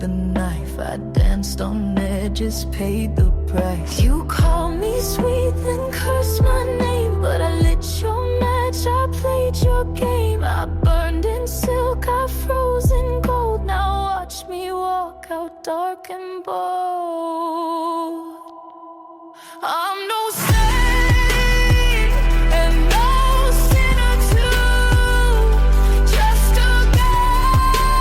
the knife. I danced on edges, paid the price. You called me sweet, then cursed my name, but I lit your match, I played your game. I burned in silk, I froze in gold. Now watch me walk out dark and bold. I'm no saint and no sinner too, just a girl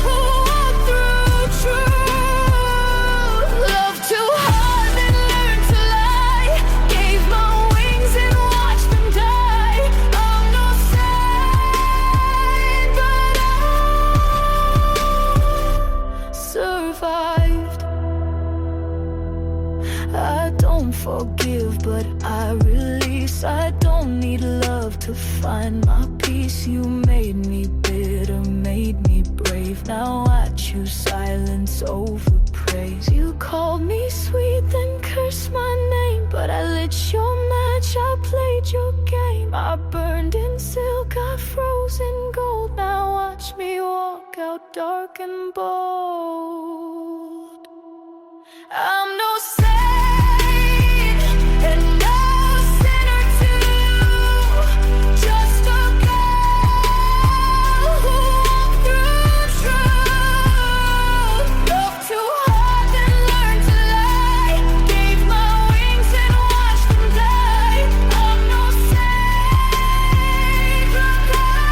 who walked through truth. Loved too hard and learned to lie, gave my wings and watched them die. I'm no saint, but I survived. I don't forgive, but I release. I don't need love to find my peace. You made me bitter, made me brave. Now I choose silence over praise. You called me sweet, then cursed my name, but I lit your match, I played your game. I burned in silk, I froze in gold. Now watch me walk out dark and bold. I'm no saint and no sinner too, just a girl who walked through truth. Loved too hard and learned to lie, gave my wings and watched them die. I'm no saint, but I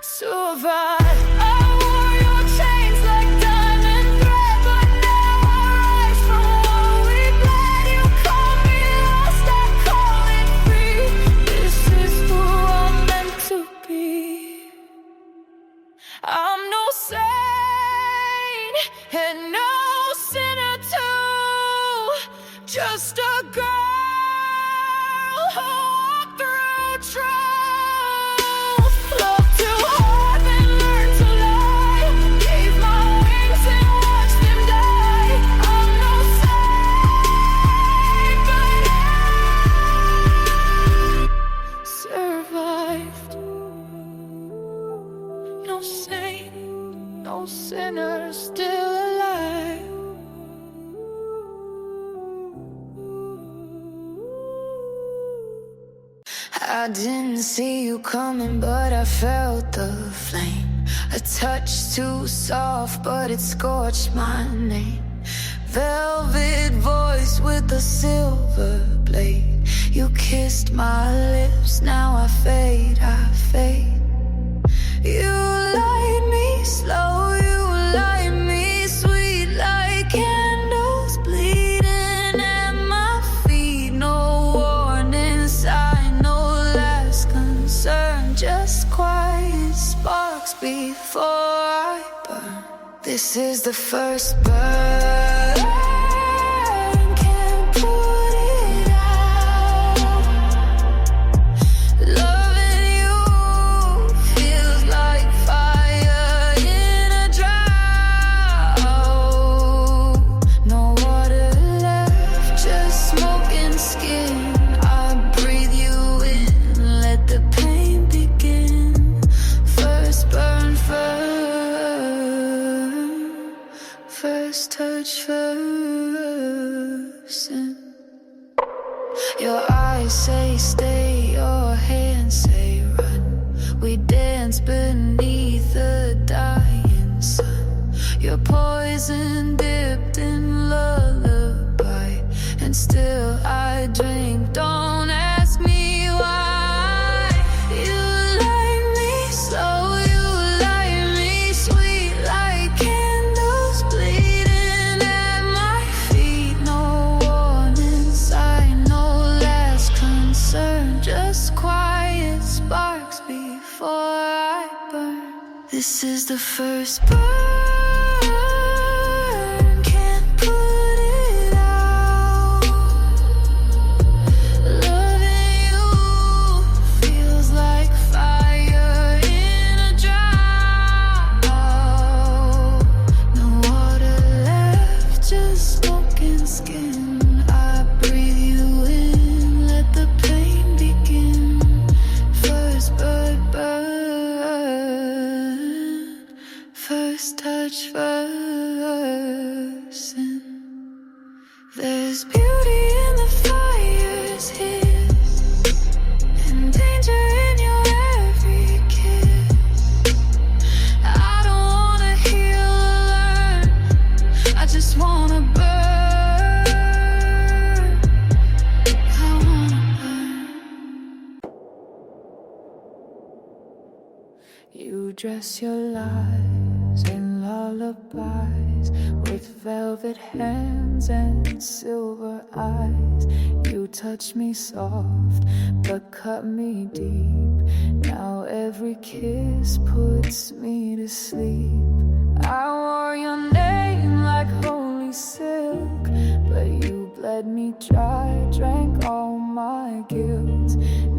survived. I'm no saint and no sinner too, just a girl who walked through truth. Loved too hard and learned to lie, gave my wings and watched them die. I'm no saint, but I survived. No saint, no sinner, still alive. I didn't see you coming, but I felt the flame. A touch too soft, but it scorched my name. Velvet voice with a silver blade. You kissed my lips, now I fade, I fade. You light me slow, you light me sweet, like candles bleeding at my feet. No warning sign, no last concern, just quiet sparks before I burn. This is the first burn. Can't put it out. Loving you feels like fire in a drought. No water left, just smoke and skin. I breathe you in, let the pain begin. First burn first, first touch first sin. Your eyes say stay, your hands say run. We dance beneath the dying sun. Your poison dipped in lullaby, and still I drink. Don't ask me why. You light me slow, you light me sweet, like candles bleeding at my feet. No warning sign, no last concern, just quiet sparks before I burn. This is the first burn. Can't put it out. Loving you feels like fire in a drought. No water left, just smoke and skin. I breathe you in, let the pain begin. First burn, dress your lies in lullabies with velvet hands and silver eyes. You touch me soft but cut me deep. Now every kiss puts me to sleep. I wore your name like holy silk, but you bled me dry, drank all my guilt.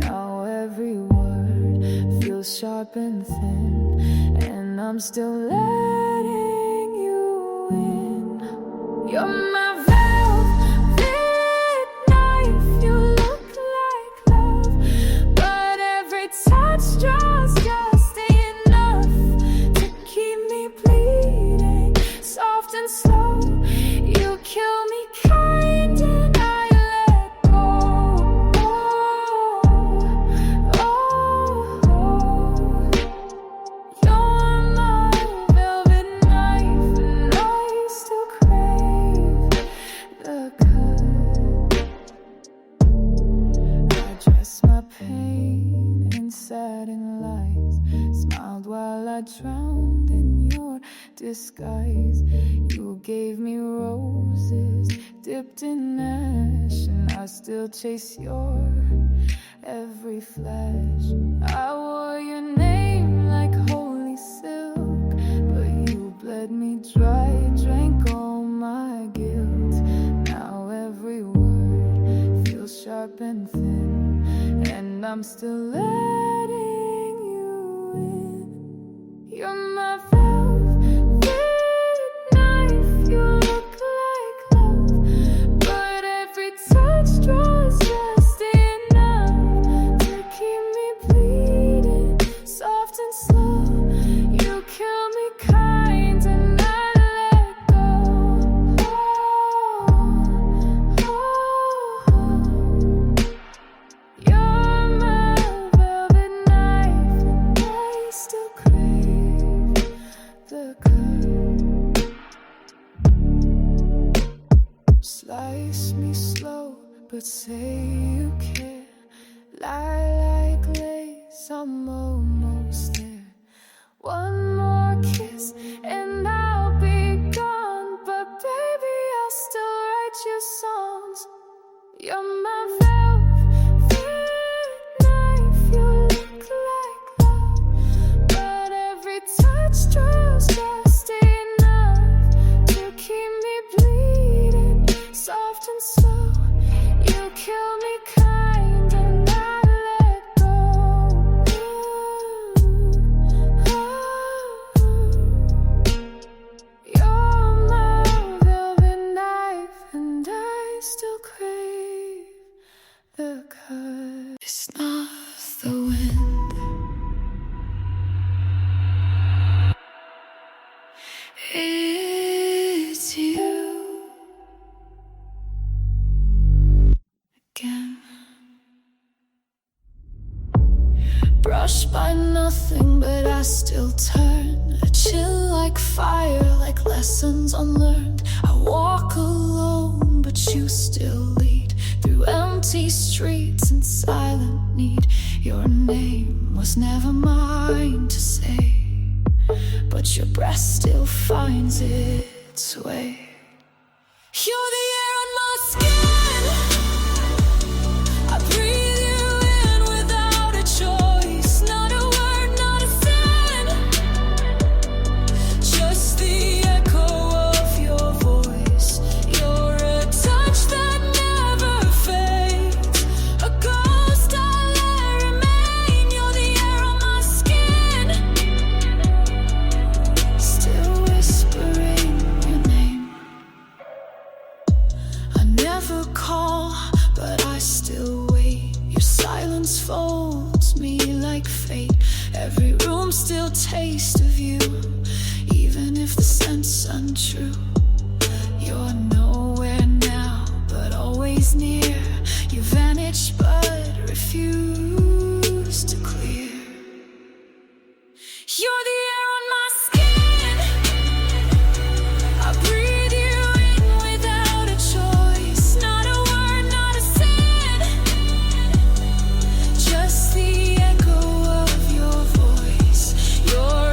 Now every word feels sharp and thin, and I'm still letting you in. You're my velvet knife, you look like love, but every touch draws just enough to keep me bleeding, soft and slow. You kill me kind and I let go. You're my velvet knife and I still crave the cut. I dress my pain in satin lies, smiled while I drowned in your disguise. You gave me roses dipped in ash, and I still chase your every flash. I wore your name like holy silk, but you bled me dry, drank all my guilt. Now every word feels sharp and thin, and I'm still letting you in. You're my velvet knife, you look like love, but every touch draws just enough to keep me bleeding, soft and slow. You kill me kind and I let go. You're my velvet knife and I still crave the cut. Slice me slow, but say you care. Lie like lace, I'm almost there. One more kiss and I'll be gone, but baby, I'll still write you songs. You're my velvet knife, you look like love, but every touch draws just enough to keep me bleeding, soft and slow. You kill me kind and I let go. You're my velvet knife and I still crave the cut. It's not the wind, it's you again. Brushed by nothing, but I still turn. A chill like fire, like lessons unlearned. I walk alone, but you still lead through empty streets and silent need. Your name was never mine to say, but your breath still finds its way. You're the air on my skin. I breathe you in without a choice. Not a word, not a sin, just the echo of your voice. You're a touch that never fades, a ghost I'll let remain. You're the air on my skin, still whispering your name. I never call, but I still wait. Your silence folds me like fate. Every room still tastes of you, even if the scent's untrue. You're nowhere now, but always near. You vanish, but refuse to clear. You're the air on my skin. I breathe you in without a choice. Not a word, not a sin, just the echo of your voice. You're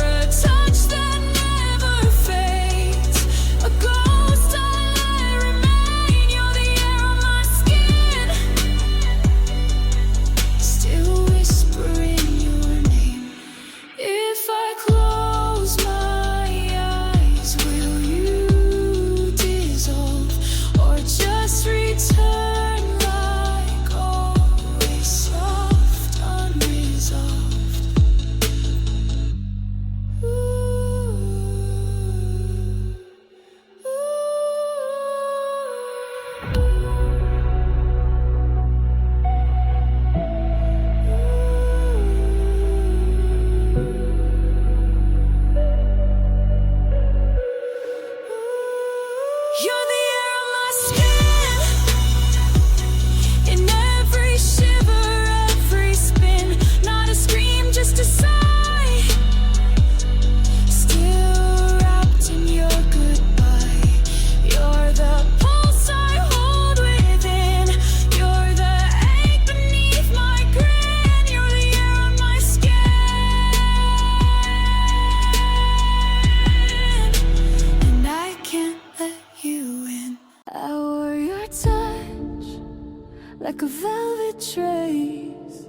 velvet trace.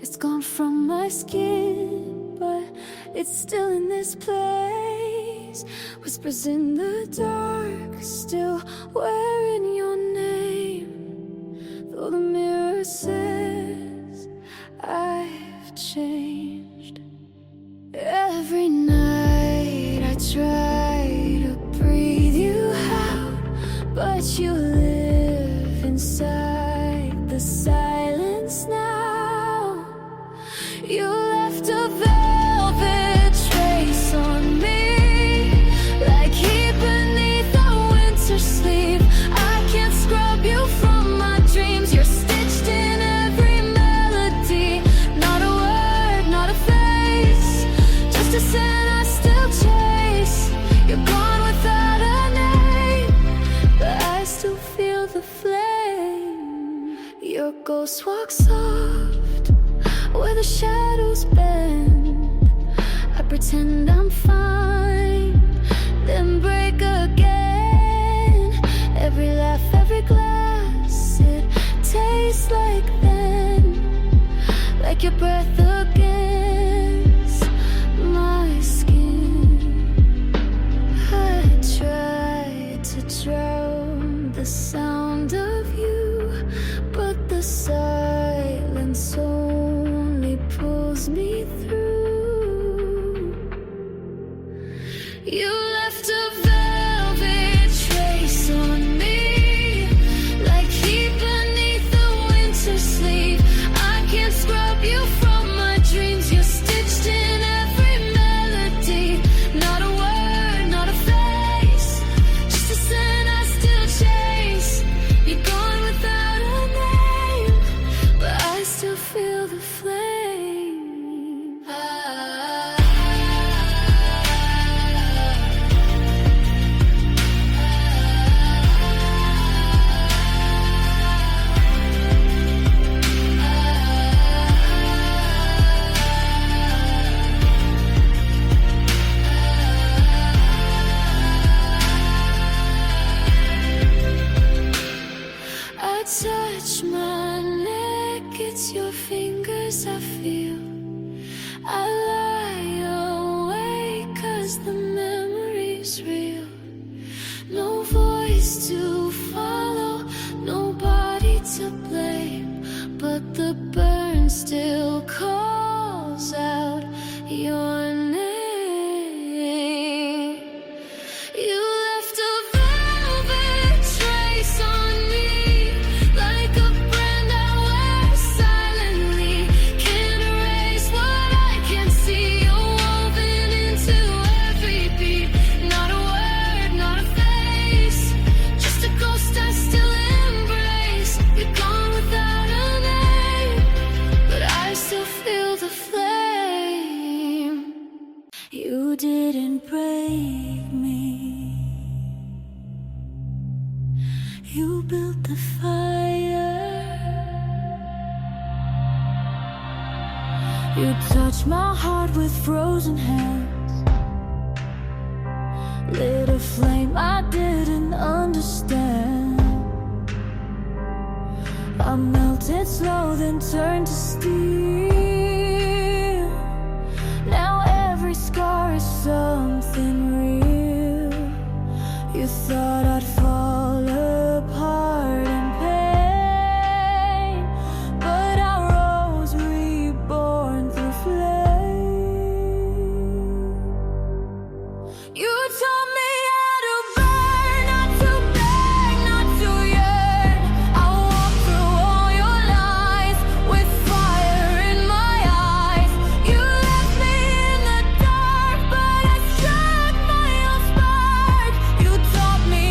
It's gone from my skin, but it's still in this place. Whispers in the dark, still wearing your name. Though the mirror says I've changed. Every night I try to breathe you out, but you live inside the silence now. You left a velvet trace on me, like heat beneath a winter sleeve. I can't scrub you from my dreams. You're stitched in every melody. Not a word, not a face, just a scent I still chase. You're gone without a name, but I still feel the flame. Your ghost walks soft where the shadows bend. I pretend I'm fine, then break again. Every laugh, every glass, it tastes like then, like your breath against my skin. I tried to drown the sound of you, but the silence only pulls me through. You left a velvet trace on me, like heat beneath the winter sleeve. I can't scrub you from my dreams. You're stitched in every melody. Not a word, not a face, just a scent I still chase. You're gone without a name, but I still feel the flame. I touch my neck, it's your fingers I feel. I lie awake 'cause the memory's real. No voice to follow, nobody to blame, but the burn still calls out your name. You left a velvet trace on me, like a brand I wear silently. Can't erase what I can see. You're woven into every beat. Not a word, not a face, just a ghost I still embrace. You're gone without a name, but I still feel the flame. You didn't break me, you built the fire. You touched my heart with frozen hands, lit a flame I didn't understand. I melted slow, then turned to steel. Now every scar is something real. You thought I'd fall apart in pain, but I rose reborn through flame. You taught me how to burn, not to beg, not to yearn. I walked through all your lies with fire in my eyes. You left me in the dark, but I struck my own spark. You taught me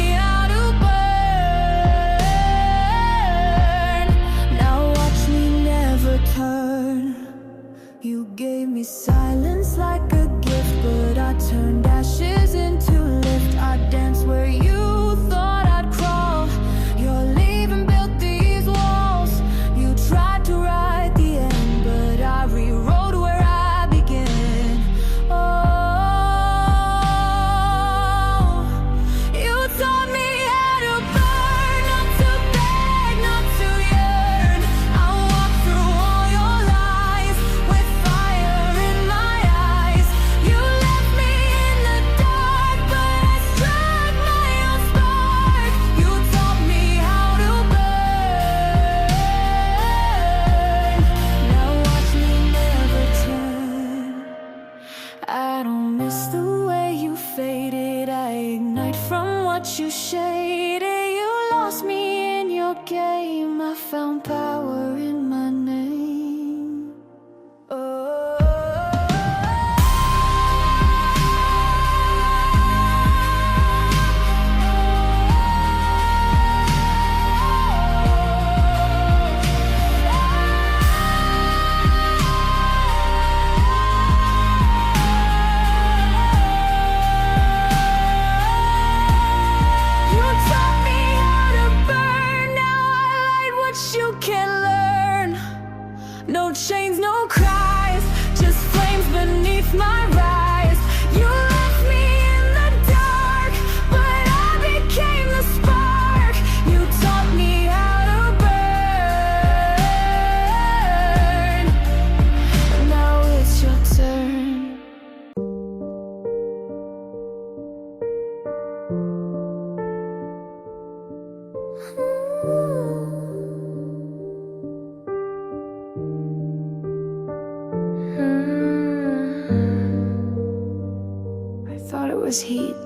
No chains, no cries, just flames beneath my rise. You left me in the dark, but I became the spark. You taught me how to burn, and now it's your turn. I thought it was heat,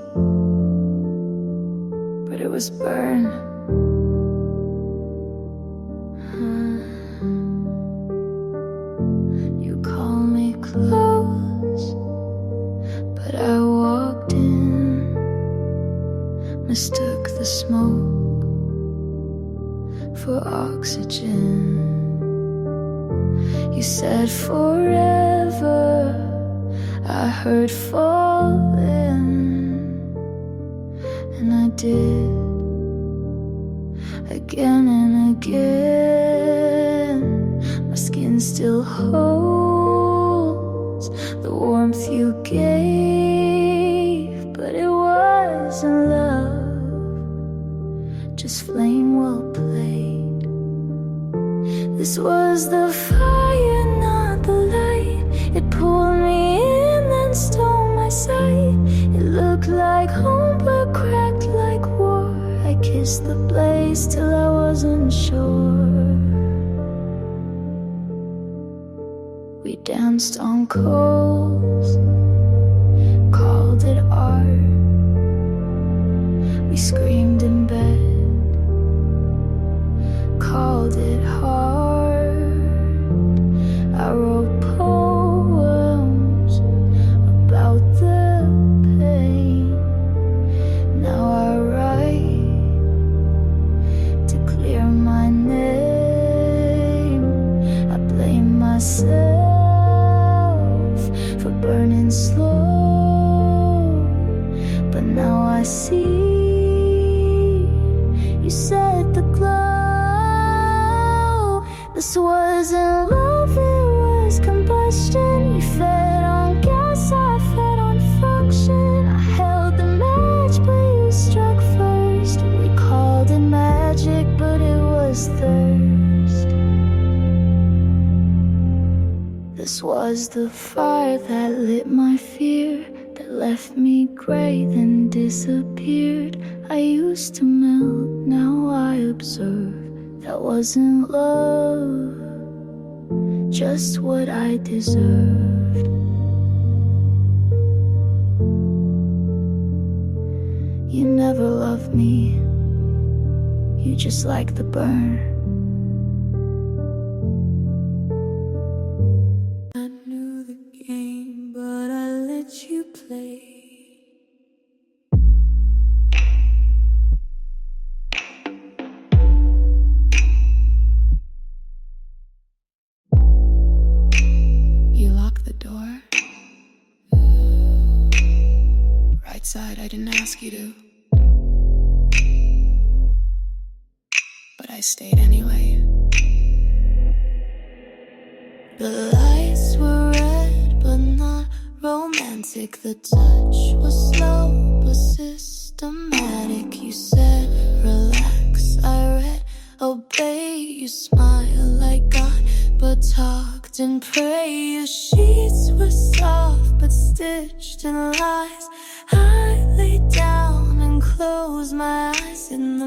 but it was burn. You call me close, but I walked in, mistook the smoke for oxygen. You said forever, I heard falling, and I did, again and again. My skin still holds the warmth you gave, but it wasn't love, just flame well played. This was the fire, not the light. It pulled me in, then stole my sight. It looked like home, but cracked like war. I kissed the blaze till I wasn't sure. We danced on coals, called it art. We screamed in bed, called it hard. I wrote poems about the pain. Now I write to clear my name. I blame myself for burning slow, but now I see you set the glow. This wasn't love, it was combustion. You fed on gas, I fed on function. I held the match, but you struck first. We called it magic, but it was thirst. This was the fire that lit my fear, that left me gray, then disappeared. I used to melt, now I observe. That wasn't love, just what I deserved. You never loved me, you just like the burn. I knew the game, but I let you play. Side, I didn't ask you to, but I stayed anyway. The lights were red, but not romantic. The touch was slow, but systematic. You said, relax, I read, obey. You smiled like God, but talked and prayed. Your sheets were soft, but stitched in lies. I lay down and closed my eyes in the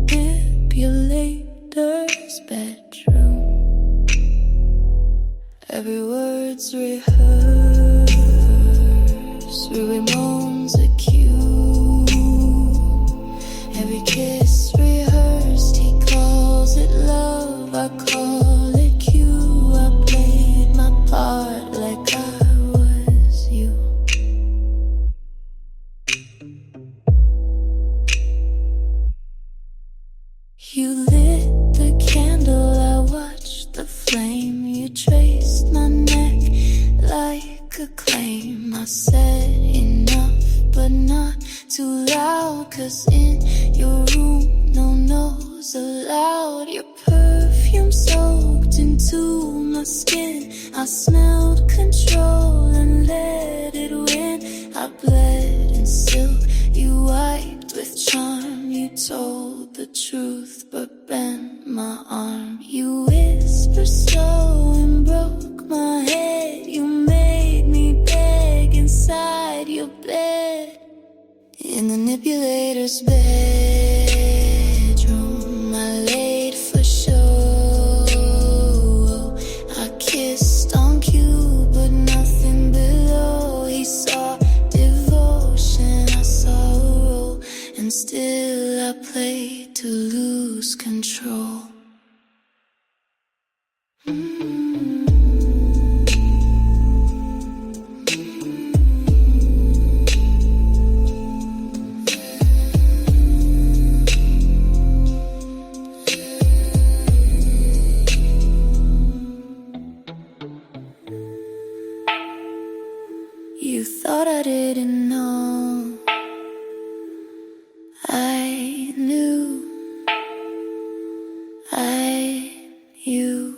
manipulator's bedroom. Every word's rehearsed, every moan's a cue. Every kiss rehearsed, he calls it love, I call it cue. I played my part like I was you. You lit the candle, I watched the flame. You traced my neck like a claim. I said enough, into my skin. I smelled control and let it win. I bled in silk, you wiped with charm. You told the truth but bent my arm. You whispered slow and broke my head. You made me beg inside your bed. In the manipulator's bedroom, I laid for show. I kissed on cue, but nothing below. He saw devotion, I saw a role, and still I played to lose control. You thought I didn't know. I knew. I knew.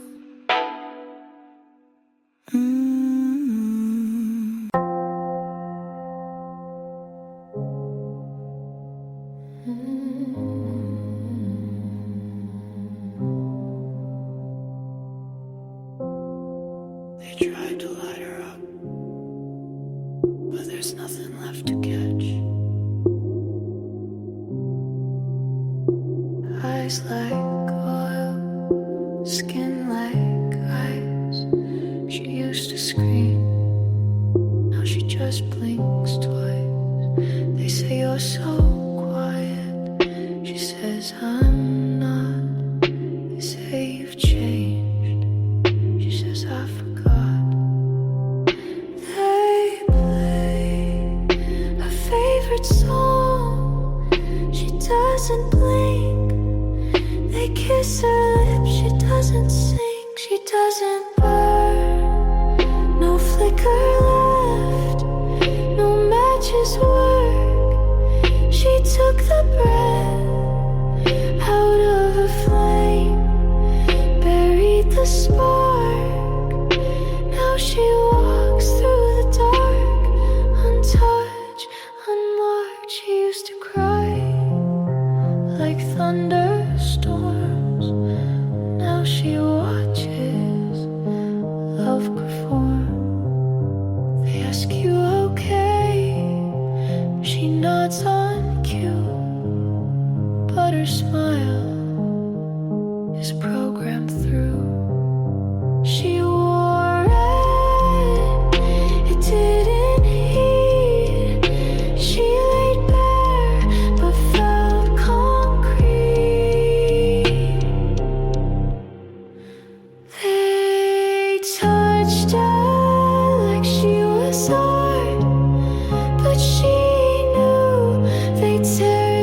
They tried to light her up, but there's nothing left to catch. Eyes like oil, skin like ice. She used to scream, now she just blinks twice. They say you're so quiet, she says I'm not. They say you've changed, she says I forgot. They play her favorite song, she doesn't blink. They kiss her lips, she doesn't sing, she doesn't burn. No flicker left, no matches work. She took the breath out of a flame, buried the spark. Now she walks through the dark, untouched, unmarked. She used to cry like thunderstorms. Now she watches love perform. They ask you okay, she nods on cue, but her smile is programmed through. She wore it, it didn't heat. She laid bare but felt concrete. They touched her like she was art, but she knew they'd tear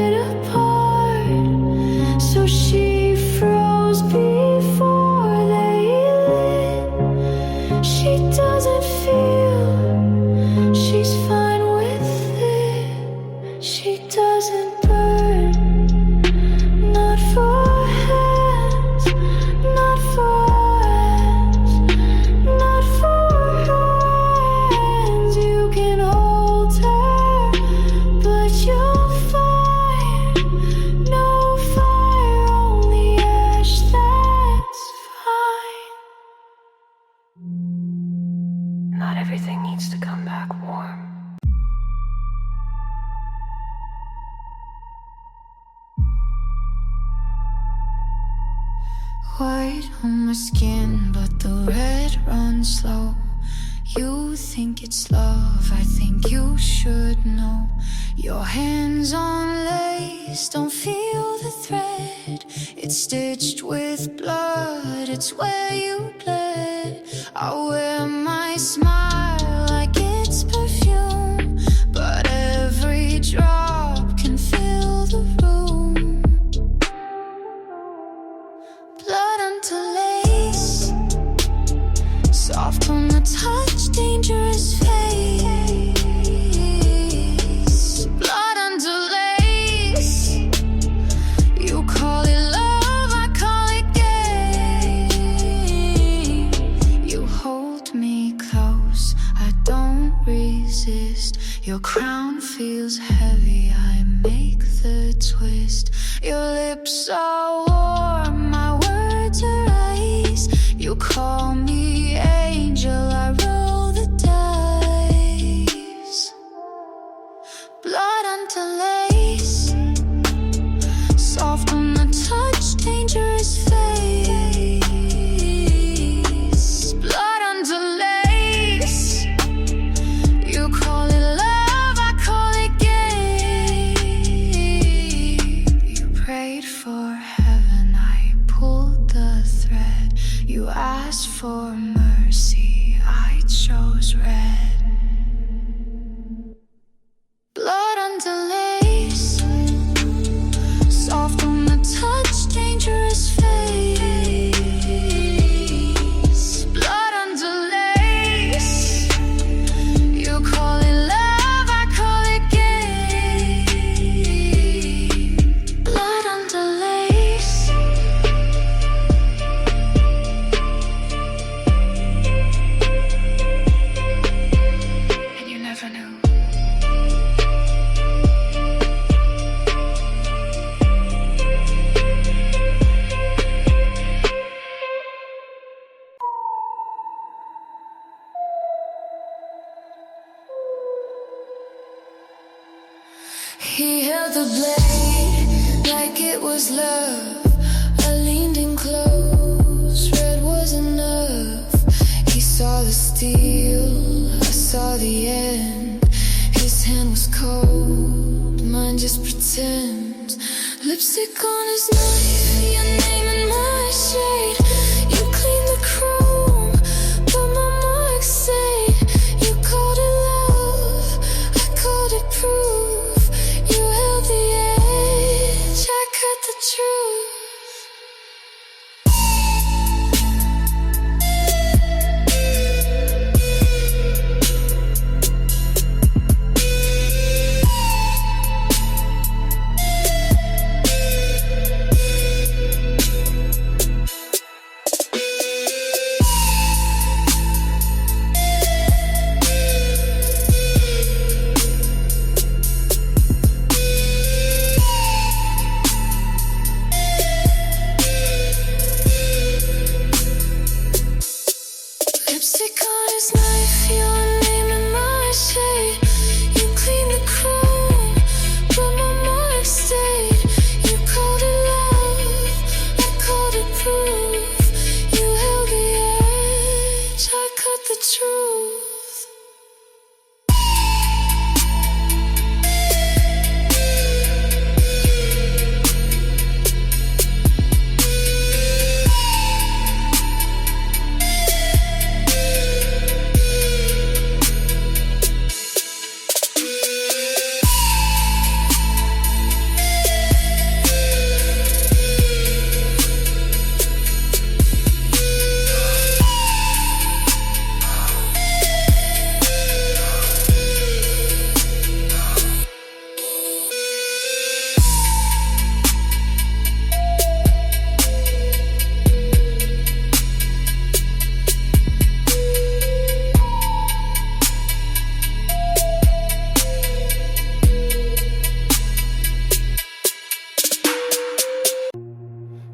it apart. So she froze before they lit. She doesn't feel, she's fine with it. She doesn't burn, not for hands, not for hands, not for hands. You can hold her, but you'll find no fire, only ash, that's fine. Not everything needs to come back warm. White on my skin, but the red runs slow. You think it's love, I think you should know. Your hands on lace, don't feel the thread. It's stitched with blood, it's where you bled. I wear my smile like it's perfume, but every drop can fill the room. Blood onto lace, soft on the touch, dangerous face. Blood onto lace, you call it love, I call it gay. Your crown feels heavy, I make the twist. Your lips are warm, my words are ice. You call me angel, I roll the dice. Blood under lace, soft on the touch, dangerous face. Blood under lace, you call it love, I call it game. You prayed for heaven, I pulled the thread. You asked for mercy, I chose red. Blood under lace, soft on the touch, dangerous face. Blood under lace, you call it love, I call it game. Blood under lace. And you never knew. He held the blade like it was love. I leaned in close, red was enough. He saw the steel, I saw the end. His hand was cold, mine just pretends. Lipstick on his knife, your name in my shade. You clean the chrome, but my marks say. You called it love, I called it proof. You held the edge, I cut the truth. Lipstick on his knife, your name in my shade. You clean the chrome, but my marks stayed. You called it love, I called it proof. You held the edge, I cut the truth.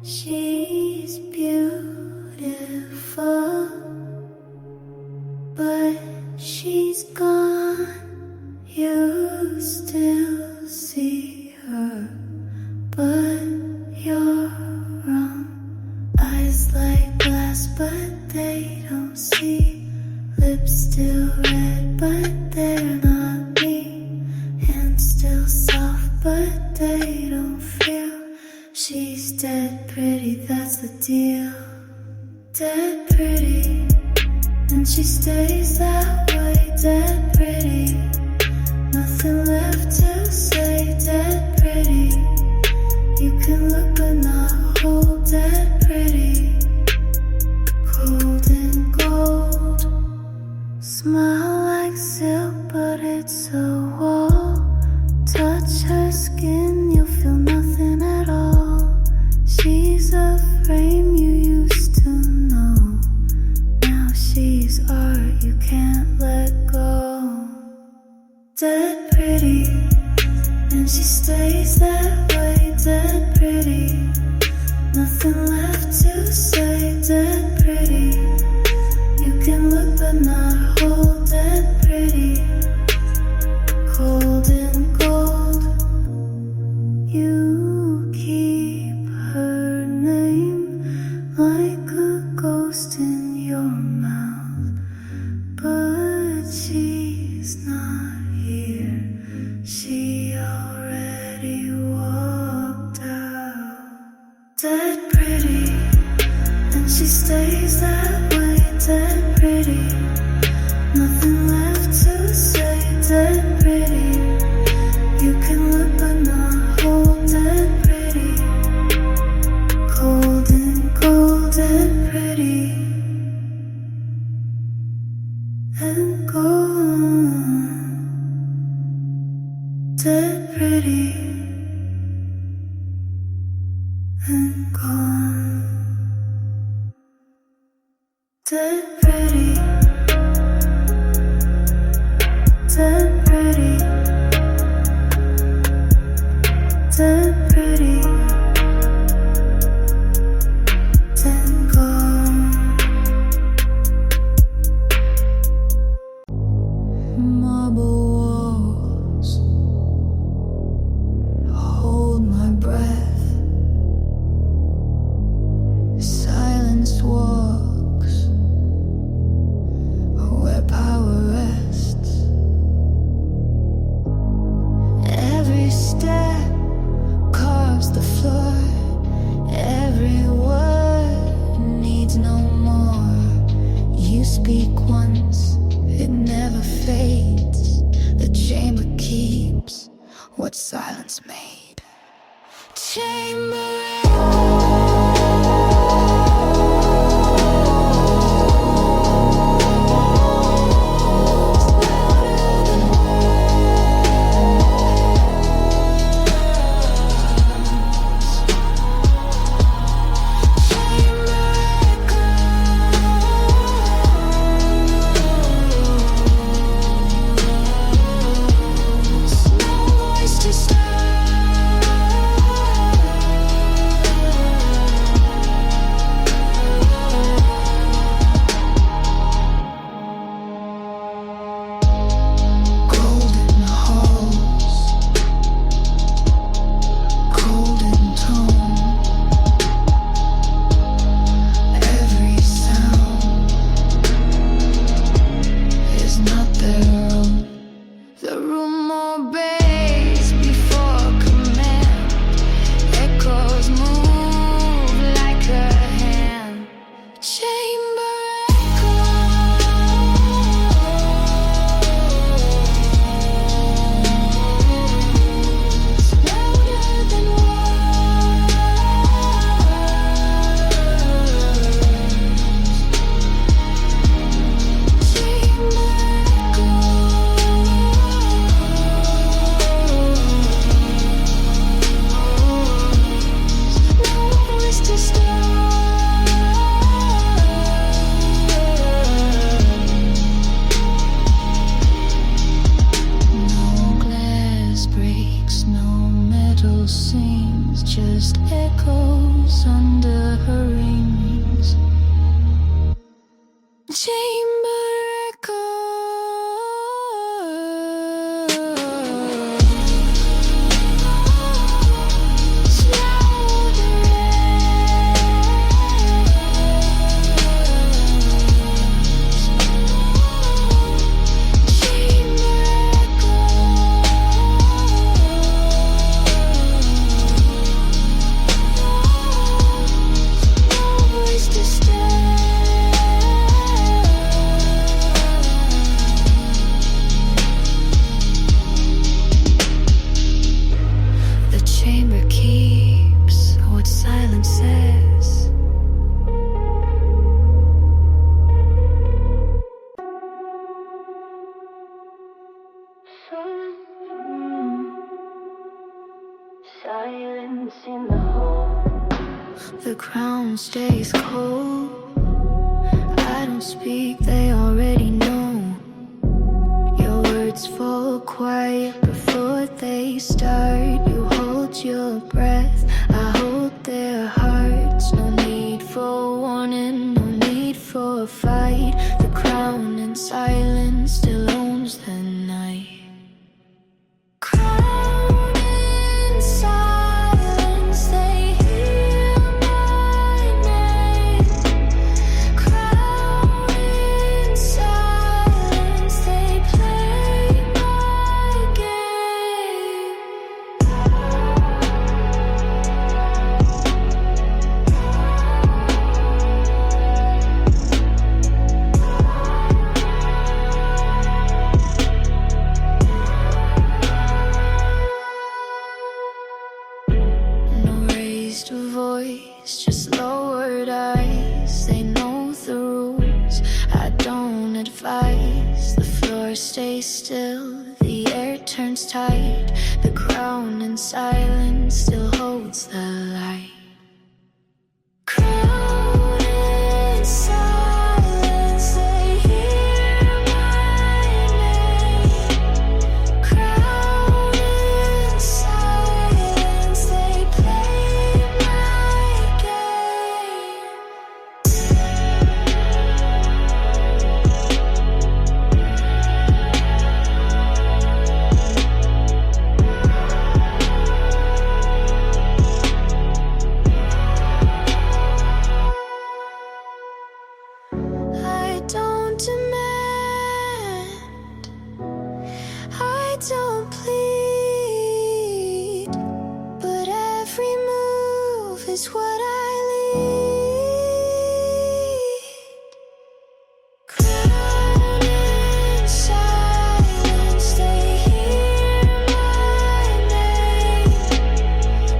She's beautiful, but she's gone. You still see her, but you're wrong. Eyes like glass, but they don't see. Lips still red, but they're not me. Hands still soft, but they don't feel. She's dead pretty, that's the deal. Dead pretty, and she stays that way. Dead pretty, nothing left to say. Dead pretty, you can look but not hold. Dead pretty, cold and gold. Smile like silk, but it's so wall. Touch her skin, you'll feel nothing at all. She's a frame you used to know. Now she's art you can't let go. Dead ghost in your mouth, but she's not here. She already walked out. Dead pretty, and she stays that way. Dead pretty, nothing left to say. Dead pretty, you can look but not hold. Dead pretty, cold and cold and pretty, and gone. Dead pretty, and gone. Dead pretty, dead pretty, dead pretty, and gone. Marble walls hold my breath. Silence walks where power rests. Every step carves the floor. Every word needs no more. You speak once, it never fades. The chamber keeps what silence made. Chamber. Just echoes under her rings. Chamber echoes. Silence in the hall. The crown stays cold. I don't speak, they already know. Your words fall quiet before they start. You hold your breath, I hold their hearts. No need for warning, no need for a fight. The crown in silence still owns the night. Silence, they hear my name. stays still, the air turns tight. The crown in silence still holds the light. Crown in silence, they hear my name. Crown in silence, they play my game. I don't demand, I don't plead, but every move is what I lead. Crown in silence, they hear my name.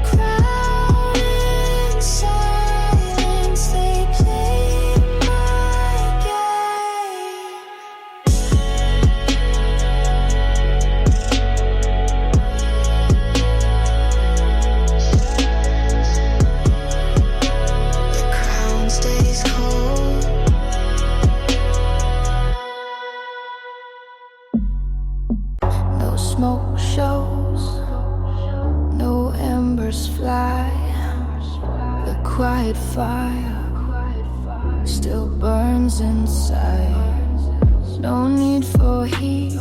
Crown in silence, they play my game. The crown stays cold. No smoke shows, no embers fly. The quiet fire still burns inside. No need for heat,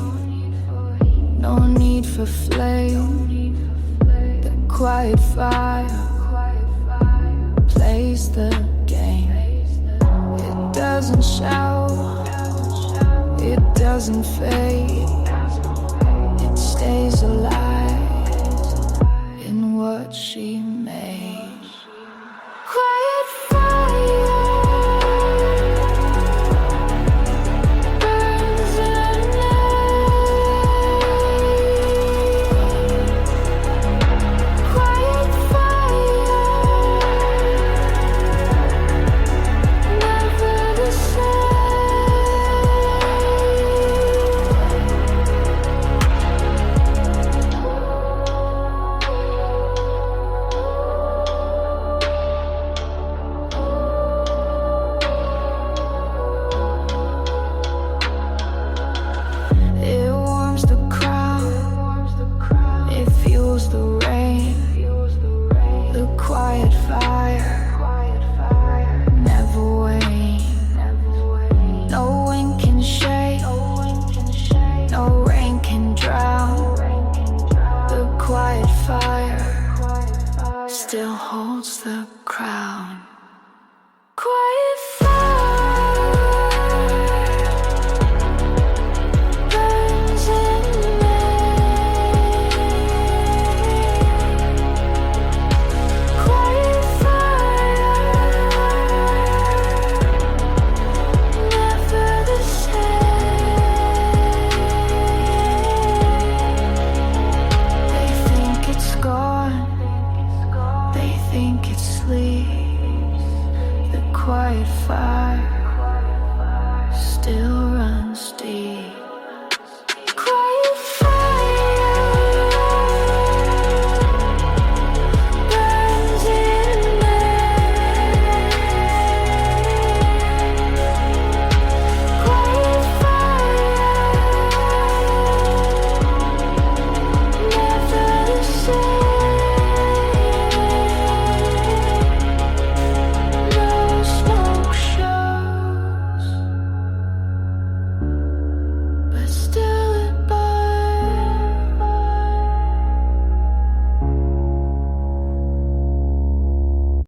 no need for flame. The quiet fire plays the game. It doesn't shout, it doesn't fade. It stays alive in what she made.